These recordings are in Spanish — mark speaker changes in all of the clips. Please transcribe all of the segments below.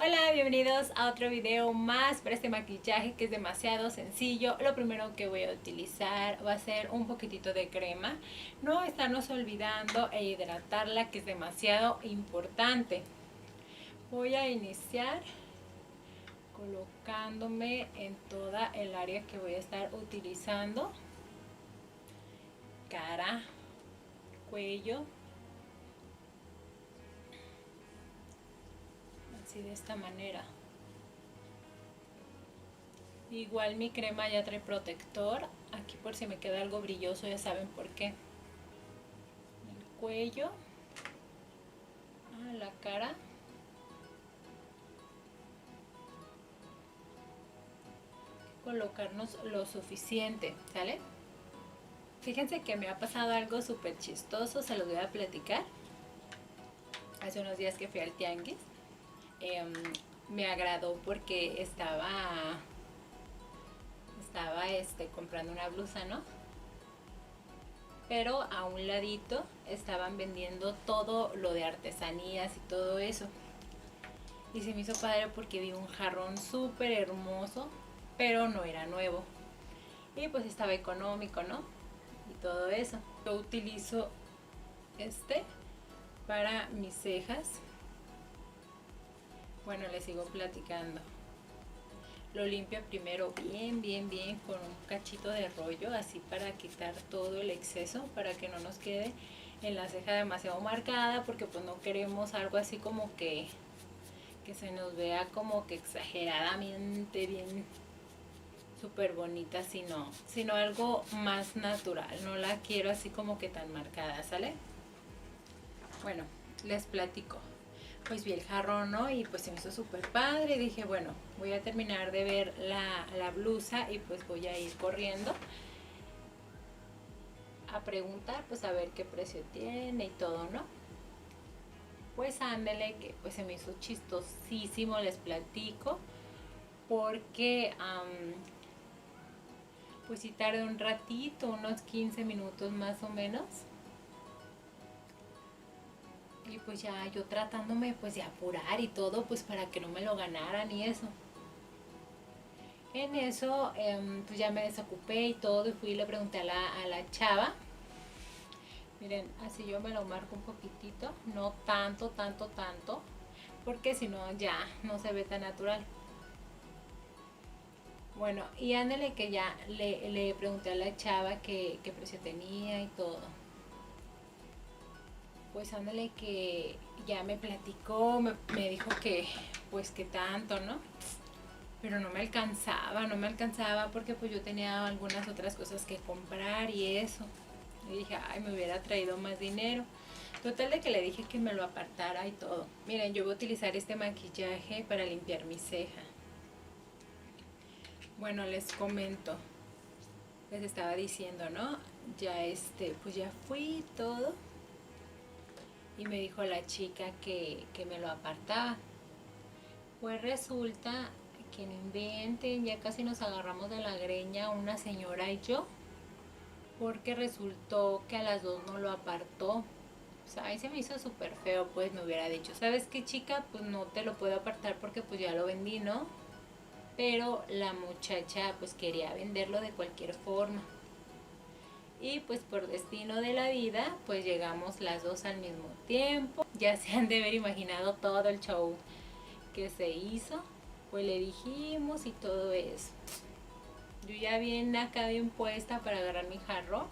Speaker 1: Hola, bienvenidos a otro video más para este maquillaje que es demasiado sencillo. Lo primero que voy a utilizar va a ser un poquitito de crema. No estarnos olvidando e hidratarla, que es demasiado importante. Voy a iniciar colocándome en toda el área que voy a estar utilizando. Cara, cuello. Así de esta manera. Igual mi crema ya trae protector. Aquí por si me queda algo brilloso ya saben por qué. El cuello. La cara. Colocarnos lo suficiente, ¿sale? Fíjense que me ha pasado algo súper chistoso, se los voy a platicar. Hace unos días que fui al tianguis, me agradó porque estaba comprando una blusa, ¿no? Pero a un ladito estaban vendiendo todo lo de artesanías y todo eso. Y se me hizo padre porque vi un jarrón súper hermoso, pero no era nuevo. Y pues estaba económico, ¿no? Y todo eso. Yo utilizo este para mis cejas. Bueno, les sigo platicando. Lo limpio primero bien con un cachito de rollo, así para quitar todo el exceso, para que no nos quede en la ceja demasiado marcada, porque pues no queremos algo así como que se nos vea como que exageradamente bien súper bonita, sino algo más natural. No la quiero así como que tan marcada, ¿sale? Bueno, les platico. Pues vi el jarrón, ¿no? Y pues se me hizo súper padre. Y dije, bueno, voy a terminar de ver la blusa y pues voy a ir corriendo a preguntar, pues a ver qué precio tiene y todo, ¿no? Pues ándele, que pues se me hizo chistosísimo, les platico, porque pues sí tardé un ratito, unos 15 minutos más o menos. Y pues ya yo tratándome pues de apurar y todo, pues para que no me lo ganaran y eso. En eso pues ya me desocupé y todo y fui y le pregunté a la chava. Miren, así yo me lo marco un poquitito, no tanto, porque si no ya no se ve tan natural. Bueno, y ándale que ya le pregunté a la chava qué precio tenía y todo. Pues ándale que ya me platicó, me dijo que pues que tanto, ¿no? Pero no me alcanzaba porque pues yo tenía algunas otras cosas que comprar y eso. Y dije, ay, me hubiera traído más dinero. Total de que le dije que me lo apartara y todo. Miren, yo voy a utilizar este maquillaje para limpiar mi ceja. Bueno, les comento. Les estaba diciendo, ¿no? Ya pues ya fui todo. Y me dijo la chica que me lo apartaba. Pues resulta que no inventen, ya casi nos agarramos de la greña una señora y yo, porque resultó que a las dos no lo apartó. O sea, ahí se me hizo súper feo, pues me hubiera dicho, ¿sabes qué, chica? Pues no te lo puedo apartar porque pues ya lo vendí, ¿no? Pero la muchacha pues quería venderlo de cualquier forma. Y pues por destino de la vida, pues llegamos las dos al mismo tiempo. Ya se han de haber imaginado todo el show que se hizo. Pues le dijimos y todo eso. Yo ya bien acá bien puesta para agarrar mi jarro.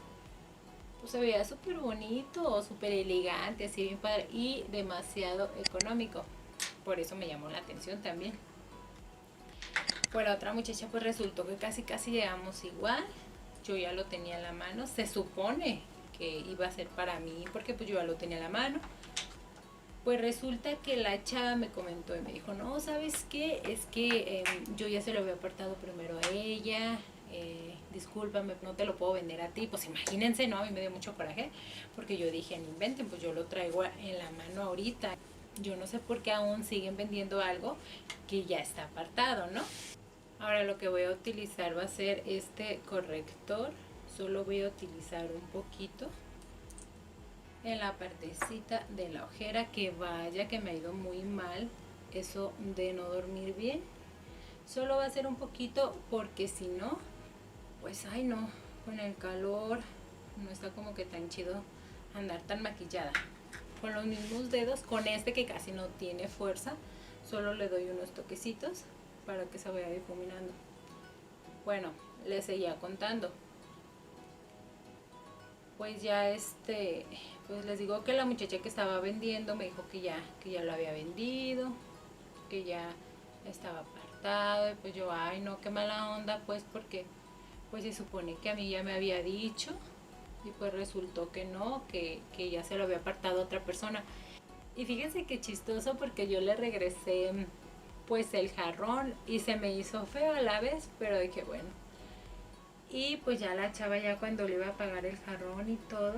Speaker 1: Pues se veía súper bonito, súper elegante, así bien padre y demasiado económico. Por eso me llamó la atención también. Pues la otra muchacha pues resultó que casi llegamos igual. Yo ya lo tenía en la mano. Se supone que iba a ser para mí porque pues yo ya lo tenía en la mano. Pues resulta que la chava me comentó y me dijo, no, ¿sabes qué? Es que yo ya se lo había apartado primero a ella, discúlpame, no te lo puedo vender a ti. Pues imagínense, ¿no? A mí me dio mucho coraje porque yo dije, no inventen, pues yo lo traigo en la mano ahorita. Yo no sé por qué aún siguen vendiendo algo que ya está apartado, ¿no? Ahora lo que voy a utilizar va a ser este corrector. Solo voy a utilizar un poquito en la partecita de la ojera, que vaya que me ha ido muy mal eso de no dormir bien. Solo va a ser un poquito porque si no, pues ay no, con el calor no está como que tan chido andar tan maquillada. Con los mismos dedos, con este que casi no tiene fuerza, solo le doy unos toquecitos para que se vaya difuminando. Bueno, les seguía contando. Pues ya pues les digo que la muchacha que estaba vendiendo me dijo que ya lo había vendido, que ya estaba apartado. Y pues yo, ay no, qué mala onda, pues porque pues se supone que a mí ya me había dicho y pues resultó que no, que ya se lo había apartado a otra persona. Y fíjense qué chistoso porque yo le regresé pues el jarrón y se me hizo feo a la vez, pero dije bueno. Y pues ya la chava, ya cuando le iba a pagar el jarrón y todo,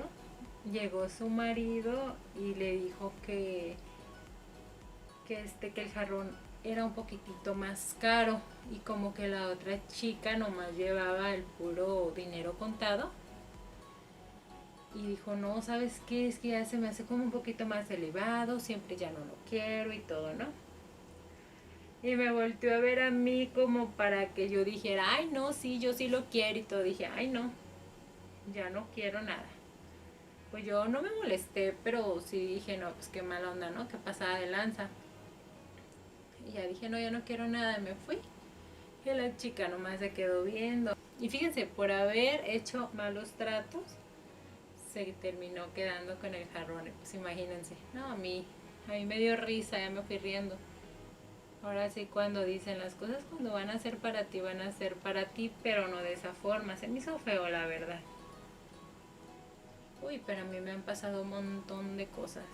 Speaker 1: llegó su marido y le dijo que el jarrón era un poquitito más caro y como que la otra chica nomás llevaba el puro dinero contado. Y dijo, no, ¿sabes qué? Es que ya se me hace como un poquito más elevado, siempre ya no lo quiero y todo, ¿no? Y me volteó a ver a mí como para que yo dijera, ay, no, sí, yo sí lo quiero y todo. Dije, ay, no, ya no quiero nada. Pues yo no me molesté, pero sí dije, no, pues qué mala onda, ¿no? Qué pasada de lanza. Y ya dije, no, ya no quiero nada, y me fui. Y la chica nomás se quedó viendo. Y fíjense, por haber hecho malos tratos, se terminó quedando con el jarrón. Pues imagínense, no, a mí me dio risa, ya me fui riendo. Ahora sí, cuando dicen las cosas, cuando van a ser para ti, van a ser para ti, pero no de esa forma. Se me hizo feo, la verdad. Uy, pero a mí me han pasado un montón de cosas.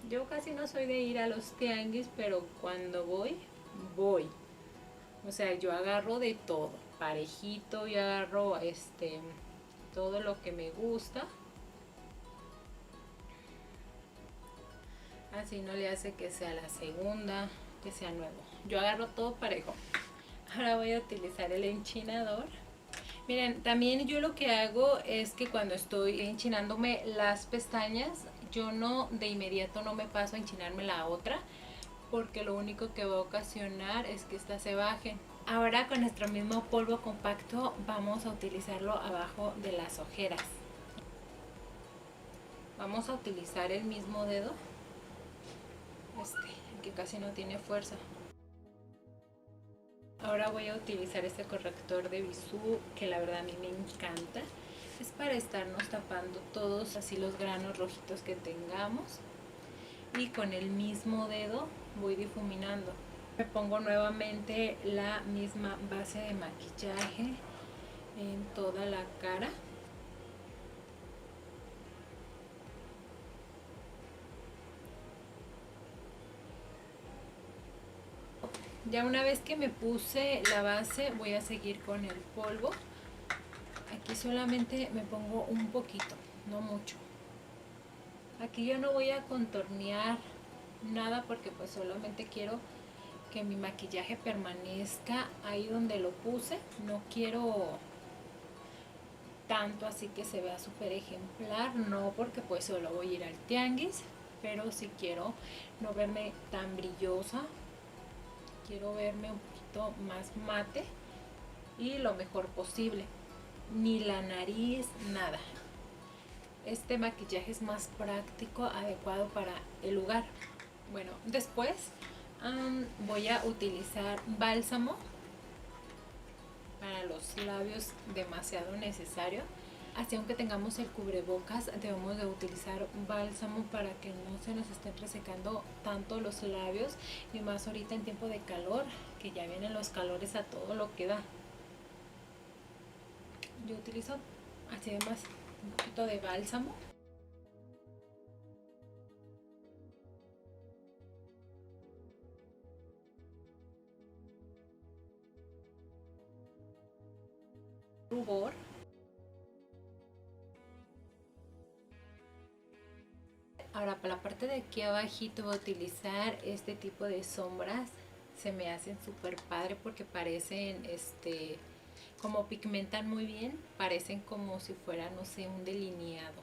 Speaker 1: Yo casi no soy de ir a los tianguis, pero cuando voy, voy. O sea, yo agarro de todo, parejito, yo agarro todo lo que me gusta. Así no le hace que sea la segunda, que sea nuevo. Yo agarro todo parejo. Ahora voy a utilizar el enchinador. Miren, también yo lo que hago es que cuando estoy enchinándome las pestañas, yo no de inmediato no me paso a enchinarme la otra, porque lo único que va a ocasionar es que esta se baje. Ahora con nuestro mismo polvo compacto vamos a utilizarlo abajo de las ojeras. Vamos a utilizar el mismo dedo, que casi no tiene fuerza. Ahora voy a utilizar este corrector de Bisú, que la verdad a mí me encanta. Es para estarnos tapando todos así los granos rojitos que tengamos. Y con el mismo dedo voy difuminando. Me pongo nuevamente la misma base de maquillaje en toda la cara. Ya una vez que me puse la base, voy a seguir con el polvo. Aquí solamente me pongo un poquito, no mucho. Aquí yo no voy a contornear nada porque pues solamente quiero que mi maquillaje permanezca ahí donde lo puse. No quiero tanto así que se vea súper ejemplar, no, porque pues solo voy a ir al tianguis, pero si quiero no verme tan brillosa, quiero verme un poquito más mate y lo mejor posible. Ni la nariz, nada. Este maquillaje es más práctico, adecuado para el lugar. Bueno, después voy a utilizar bálsamo para los labios, demasiado necesario. Así, aunque tengamos el cubrebocas, debemos de utilizar bálsamo para que no se nos estén resecando tanto los labios, y más ahorita en tiempo de calor, que ya vienen los calores a todo lo que da. Yo utilizo así además un poquito de bálsamo. Rubor. Ahora para la parte de aquí abajito voy a utilizar este tipo de sombras. Se me hacen súper padre porque parecen como pigmentan muy bien, parecen como si fuera, no sé, un delineado.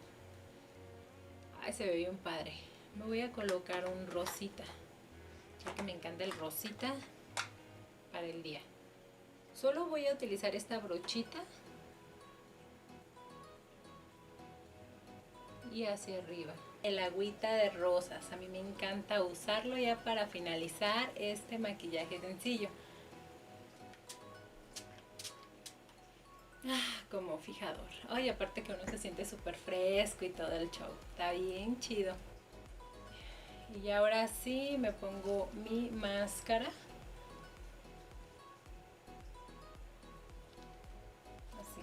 Speaker 1: Ay, se ve bien padre. Me voy a colocar un rosita. ya que me encanta el rosita para el día. Solo voy a utilizar esta brochita y hacia arriba. El agüita de rosas, a mí me encanta usarlo ya para finalizar este maquillaje sencillo. Como fijador. Ay, aparte que uno se siente súper fresco y todo el show. Está bien chido. Y ahora sí me pongo mi máscara. Así.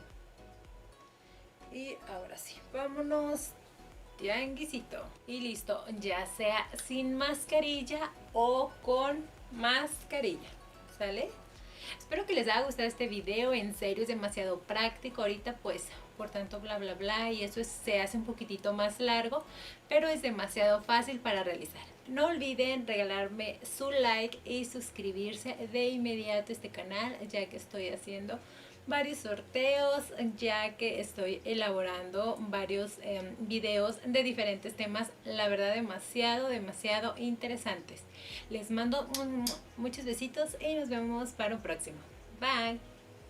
Speaker 1: Y ahora sí, vámonos. Tianguisito. Y listo, ya sea sin mascarilla o con mascarilla. ¿Sale? Espero que les haya gustado este video, en serio es demasiado práctico. Ahorita pues por tanto bla bla bla y eso se hace un poquitito más largo, pero es demasiado fácil para realizar. No olviden regalarme su like y suscribirse de inmediato a este canal, ya que estoy haciendo varios sorteos, ya que estoy elaborando varios videos de diferentes temas, la verdad demasiado interesantes. Les mando muchos besitos y nos vemos para un próximo. Bye.